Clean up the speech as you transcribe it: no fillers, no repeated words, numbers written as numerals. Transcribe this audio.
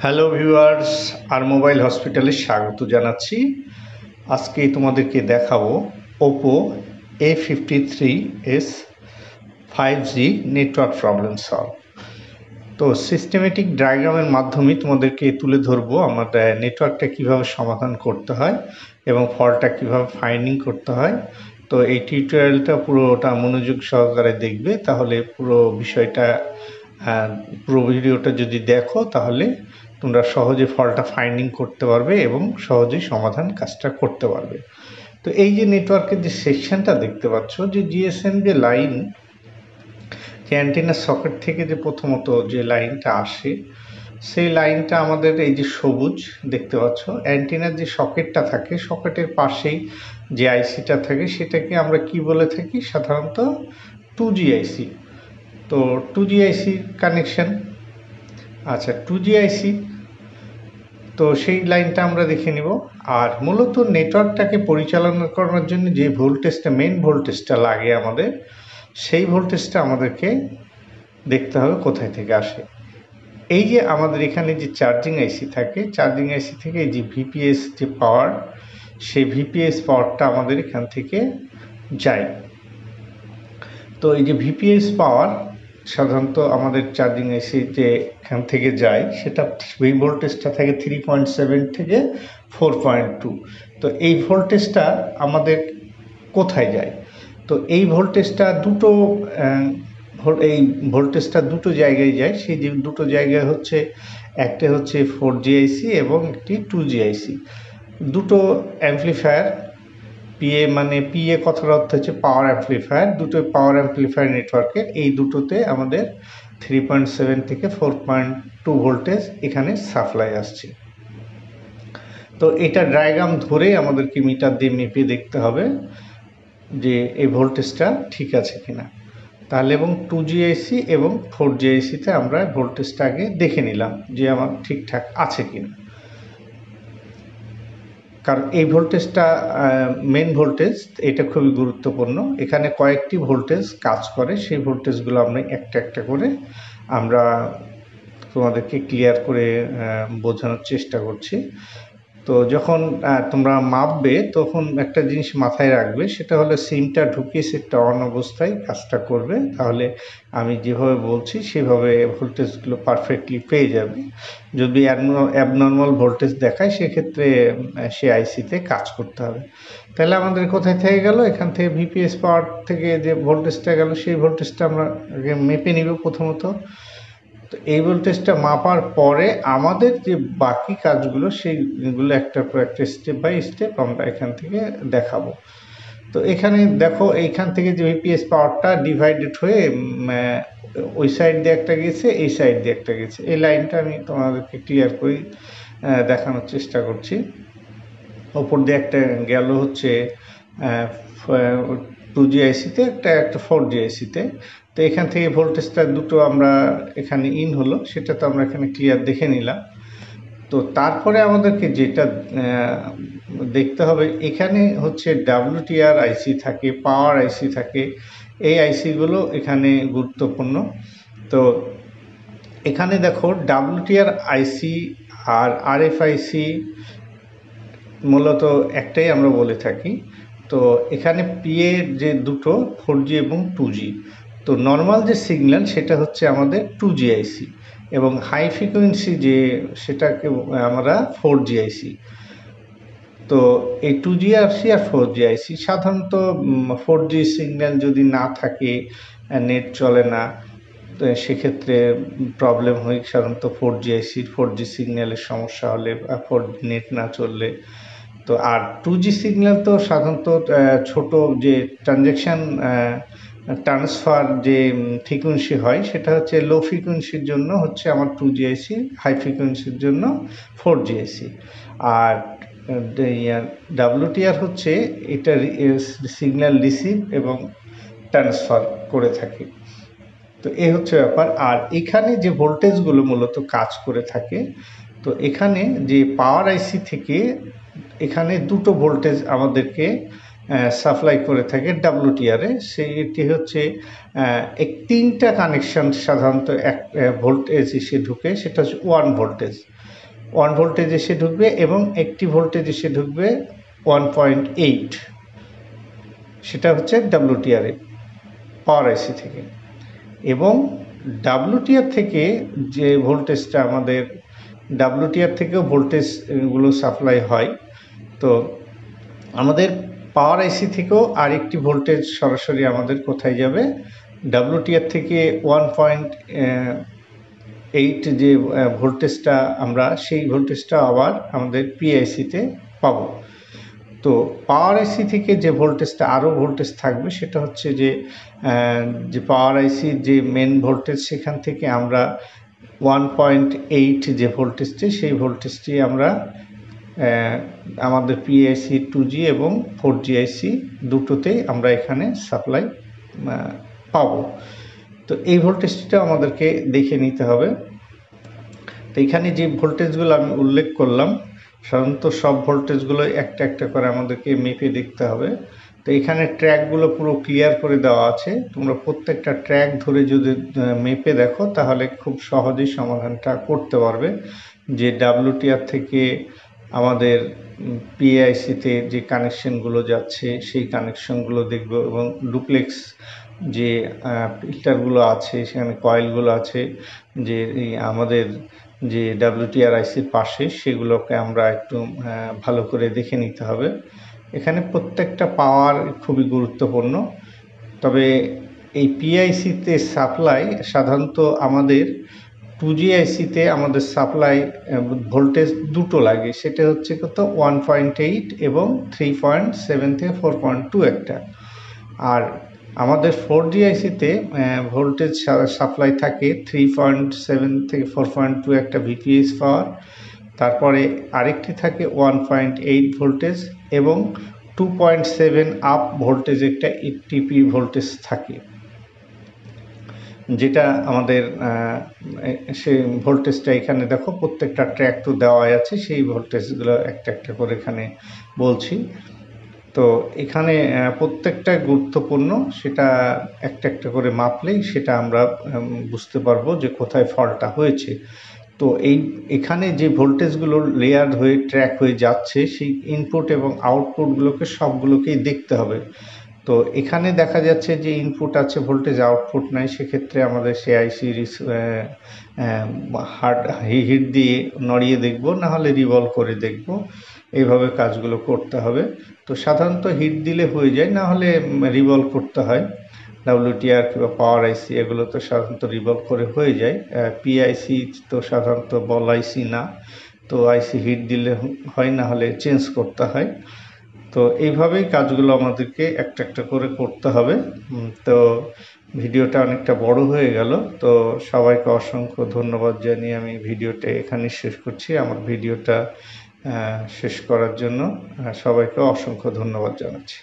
Hello viewers, আর mobile হসপিটালে স্বাগত জানাচ্ছি। আজকে তোমাদেরকে দেখাবো Oppo A53s 5G network problem solve. তো সিস্টেমেটিক ডায়াগ্রামের মাধ্যমে তোমাদেরকে তুলে ধরবো আমাদের নেটওয়ার্কটা কিভাবে সমাধান করতে হয় এবং ফল্টটা কিভাবে ফাইন্ডিং করতে হয়। তো এই টিউটোরিয়ালটা পুরোটা মনোযোগ সহকারে দেখবে, তাহলে পুরো বিষয়টা পুরো ভিডিওটা যদি দেখো তাহলে তোমরা সহজে ফল্টটা ফাইন্ডিং করতে পারবে এবং সহজেই সমাধান কাজটা করতে পারবে। তো এই যে নেটওয়ার্কের যে সেকশনটা দেখতে পাচ্ছ, যে জিএসএম যে লাইন, যে অ্যান্টেনার সকেট থেকে যে প্রথমত যে লাইনটা আসে, সেই লাইনটা আমাদের এই যে সবুজ দেখতে পাচ্ছ, অ্যান্টেনার যে সকেটটা থাকে, সকেটের পাশেই যে আইসিটা থাকে সেটাকে আমরা কি বলে থাকি সাধারণত 2G আইসি। তো 2G আইসি কানেকশন, আচ্ছা 2G আইসি, তো সেই লাইনটা আমরা দেখে নিব। আর মূলত নেটওয়ার্কটাকে পরিচালনা করার জন্য যে ভোল্টেজটা, মেন ভোল্টেজটা লাগে আমাদের, সেই ভোল্টেজটা আমাদেরকে দেখতে হবে কোথায় থেকে আসে। এই যে আমাদের এখানে যে চার্জিং আইসি থাকে, চার্জিং আইসি থেকে এই যে ভিপিএস যে পাওয়ার, সেই ভিপিএস পাওয়ারটা আমাদের এখান থেকে যায়। তো এই যে ভিপিএস পাওয়ার সাধারণত আমাদের চার্জিং আইসি যে এখান থেকে যায়, সেটা এই ভোল্টেজটা থাকে 3.7 থেকে 4.2। তো এই ভোল্টেজটা আমাদের কোথায় যায়? তো এই ভোল্টেজটা দুটো জায়গায় যায়। সেই যে দুটো জায়গায় হচ্ছে, একটা হচ্ছে 4G আইসি এবং একটি 2G আইসি। দুটো অ্যাম্পলিফায়ার, পিএ মানে পিএ কথার অর্থ হচ্ছে পাওয়ার অ্যাম্পলিফায়ার, দুটো পাওয়ার অ্যাম্পলিফায়ার নেটওয়ার্কের এই দুটোতে আমাদের 3.7 থেকে 4.2 ভোল্টেজ এখানে সাপ্লাই আসছে। তো এটা ডায়াগ্রাম ধরে আমাদেরকে মিটার দিয়ে মেপে দেখতে হবে যে এই ভোল্টেজটা ঠিক আছে কিনা। তাহলে এবং 2G আইসি এবং 4G আইসিতে আমরা ভোল্টেজটা আগে দেখে নিলাম যে আমার ঠিকঠাক আছে কিনা। কারণ এই ভোল্টেজটা মেন ভোল্টেজ, এটা খুবই গুরুত্বপূর্ণ। এখানে কয়েকটি ভোল্টেজ কাজ করে, সেই ভোল্টেজগুলো আমরা একটা একটা করে আমরা তোমাদেরকে ক্লিয়ার করে বোঝানোর চেষ্টা করছি। তো যখন তোমরা মাপবে তখন একটা জিনিস মাথায় রাখবে, সেটা হলো সিমটা ঢুকিয়ে সেটটা অন অবস্থায় কাজটা করবে, তাহলে আমি যেভাবে বলছি সেভাবে ভোল্টেজগুলো পারফেক্টলি পেয়ে যাবে। যদি অ্যাবনর্মাল ভোল্টেজ দেখায় সেক্ষেত্রে সে আইসিতে কাজ করতে হবে। তাহলে আমাদের কোথায় থেকে গেল, এখান থেকে ভিপিএস পাওয়ার থেকে যে ভোল্টেজটা গেল, সেই ভোল্টেজটা আমরা মেপে নিব প্রথমত। তো এই ভোল্টেজটা মাপার পরে আমাদের যে বাকি কাজগুলো সেইগুলো একটার পর একটা স্টেপ বাই স্টেপ আমরা এখান থেকে দেখাবো। তো এখানে দেখো, এইখান থেকে যে ভিপিএস পাওয়ারটা ডিভাইডেড হয়ে ওই সাইড দিয়ে একটা গেছে, এই সাইড দিয়ে একটা গেছে। এই লাইনটা আমি তোমাদেরকে ক্লিয়ার করে দেখানোর চেষ্টা করছি। ওপর দিয়ে একটা গেল হচ্ছে 2G আইসিতে, একটা 4G আইসিতে। তো এখান থেকে ভোল্টেজটা দুটো আমরা এখানে ইন হলো, সেটা তো আমরা এখানে ক্লিয়ার দেখে নিলাম। তো তারপরে আমাদেরকে যেটা দেখতে হবে, এখানে হচ্ছে WTR আইসি থাকে, পাওয়ার আইসি থাকে। এই আইসিগুলো এখানে গুরুত্বপূর্ণ। তো এখানে দেখো WTR আইসি আর RFIC মূলত একটাই আমরা বলে থাকি। তো এখানে পিএ যে দুটো 4G এবং 2G। তো নর্মাল যে সিগন্যাল সেটা হচ্ছে আমাদের 2G আইসি, এবং হাই ফ্রিকোয়েন্সি যে সেটাকে আমরা 4G আইসি। তো এই 2G আইসি আর 4G আইসি সাধারণত 4G সিগন্যাল যদি না থাকে, নেট চলে না, তো সেক্ষেত্রে প্রবলেম হয় সাধারণত 4G আইসির, 4G সিগন্যালের সমস্যা হলে বা 4G নেট না চললে। তো আর 2G সিগন্যাল তো সাধারণত ছোট যে ট্রান্সফার যে ফ্রিকোয়েন্সি হয়, সেটা হচ্ছে লো ফ্রিকোয়েন্সির জন্য হচ্ছে আমার 2G আইসি, হাই ফ্রিকোয়েন্সির জন্য 4G আইসি। আর WTR হচ্ছে এটা সিগন্যাল রিসিভ এবং ট্রান্সফার করে থাকে। তো এই হচ্ছে ব্যাপার। আর এখানে যে ভোল্টেজগুলো মূলত কাজ করে থাকে, তো এখানে যে পাওয়ার আইসি থেকে এখানে দুটো ভোল্টেজ আমাদেরকে সাপ্লাই করে থাকে WTR-এ। সেইটি হচ্ছে তিনটা কানেকশন সাধারণত এক ভোল্টেজ এসে ঢুকে, সেটা হচ্ছে 1 ভোল্টেজ। 1 ভোল্টেজ এসে ঢুকবে এবং একটি ভোল্টেজ এসে ঢুকবে 1.8, সেটা হচ্ছে WTR পাওয়ার আইসি থেকে। এবং WTR থেকে যে ভোল্টেজটা আমাদের WTR থেকেও ভোল্টেজগুলো সাপ্লাই হয়, তো আমাদের পাওয়ার আইসি থেকেও আরেকটি ভোল্টেজ সরাসরি আমাদের কোথায় যাবে, WTR থেকে 1.8 যে ভোল্টেজটা আমরা সেই ভোল্টেজটা আবার আমাদের পিআইসিতে পাবো। তো পাওয়ার আইসি থেকে যে ভোল্টেজটা আরও ভোল্টেজ থাকবে সেটা হচ্ছে যে পাওয়ার আইসির যে মেন ভোল্টেজ সেখান থেকে আমরা 1.8 যে ভোল্টেজটি সেই ভোল্টেজটি আমরা আমাদের পিআইসি 2G এবং 4G আইসি দুটোতেই আমরা এখানে সাপ্লাই পাবো। তো এই ভোল্টেজটা আমাদেরকে দেখে নিতে হবে। তো এখানে যে ভোল্টেজগুলো আমি উল্লেখ করলাম সাধারণত সব ভোল্টেজগুলো একটা একটা করে আমাদেরকে মেপে দেখতে হবে। তো এখানে ট্র্যাকগুলো পুরো ক্লিয়ার করে দেওয়া আছে, তোমরা প্রত্যেকটা ট্র্যাক ধরে যদি মেপে দেখো তাহলে খুব সহজেই সমাধানটা করতে পারবে। যে WTR থেকে আমাদের পিআইসিতে যে কানেকশনগুলো যাচ্ছে সেই কানেকশনগুলো দেখব এবং ডুপ্লেক্স যে ফিল্টারগুলো আছে সেখানে কয়েলগুলো আছে যে আমাদের যে WTR আইসির পাশে সেগুলোকে আমরা একটু ভালো করে দেখে নিতে হবে। এখানে প্রত্যেকটা পাওয়ার খুবই গুরুত্বপূর্ণ। তবে এই পিআইসিতে সাপ্লাই সাধারণত আমাদের 2G আইসিতে আমাদের সাপ্লাই ভোল্টেজ দুটো লাগে, সেটা হচ্ছে কত 1.8 এবং 3.7 থেকে 4.2 একটা। আর আমাদের 4G আইসিতে ভোল্টেজ সাপ্লাই থাকে 3.7 থেকে 4.2 একটা ভিপিএস পাওয়ার, তারপরে আরেকটি থাকে 1.8 ভোল্টেজ এবং 2.7 আপ ভোল্টেজ একটা টিপি ভোল্টেজ থাকে, যেটা আমাদের সেই ভোল্টেজটা এখানে দেখো প্রত্যেকটা ট্র্যাক তো দেওয়া আছে, সেই ভোল্টেজগুলো একটা একটা করে এখানে বলছি। তো এখানে প্রত্যেকটা গুরুত্বপূর্ণ, সেটা একটা একটা করে মাপলেই সেটা আমরা বুঝতে পারবো যে কোথায় ফল্টটা হয়েছে। তো এখানে যে ভোল্টেজগুলো লেয়ার হয়ে ট্র্যাক হয়ে যাচ্ছে সেই ইনপুট এবং আউটপুটগুলোকে সবগুলোকেই দেখতে হবে। তো এখানে দেখা যাচ্ছে যে ইনপুট আছে ভোল্টেজ আউটপুট নাই, সেক্ষেত্রে আমাদের সে আইসি হিট দিয়ে নড়িয়ে দেখব, না হলে রিভলভ করে দেখব, এইভাবে কাজগুলো করতে হবে। তো সাধারণত হিট দিলে হয়ে যায়, না হলে রিভলভ করতে হয়। WTR কিংবা পাওয়ার আইসি এগুলো তো সাধারণত রিভলভ করে হয়ে যায়। পিআইসি তো সাধারণত বল আইসি না, তো আইসি হিট দিলে হয়, না হলে চেঞ্জ করতে হয়। তো এইভাবেই কাজগুলো আমাদেরকে একটা একটা করে করতে হবে। তো ভিডিওটা অনেকটা বড় হয়ে গেল, তো সবাইকে অসংখ্য ধন্যবাদ জানিয়ে আমি ভিডিওটা এখানে শেষ করছি। আমার ভিডিওটা শেষ করার জন্য সবাইকে অসংখ্য ধন্যবাদ জানাচ্ছি।